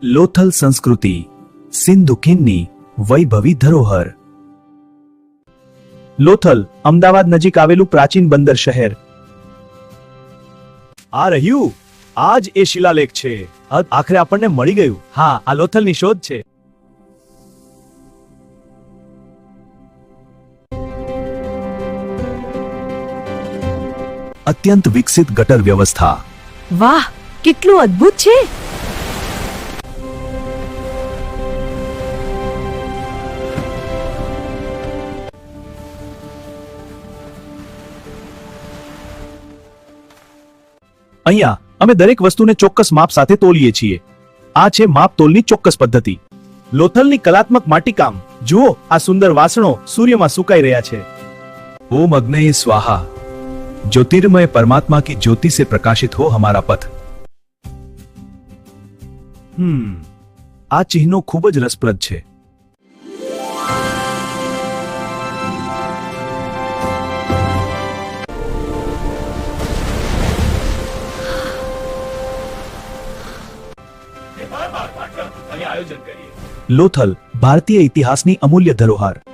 લોથલ સંસ્કૃતિ સિંધુ ખીણની વૈભવી ધરોહર. લોથલ અમદાવાદ નજીક આવેલું પ્રાચીન બંદર શહેર. આ રહ્યું, આ જ એ શિલાલેખ છે. આખરે આપણને મળી ગયું. હા, આ લોથલની શોધ છે. અત્યંત વિકસિત ગટર વ્યવસ્થા. વાહ, કેટલું અદ્ભુત છે. અહીંયા અમે દરેક વસ્તુને ચોક્કસ માપ સાથે તોલીએ છીએ. આ છે માપ તોલની ચોક્કસ પદ્ધતિ. લોથલની કલાત્મક માટીકામ. જુઓ, આ સુંદર વાસણો સૂર્યમાં સુકાઈ રહ્યા છે. ઓમ અગ્નये स्वाहा. ज्योतिर्मय परमात्मा की ज्योति से प्रकाशित हो हमारा पथ. આ ચિહ્નો ખૂબ જ રસપ્રદ છે. લોથલ ભારતીય ઇતિહાસની અમૂલ્ય ધરોહર.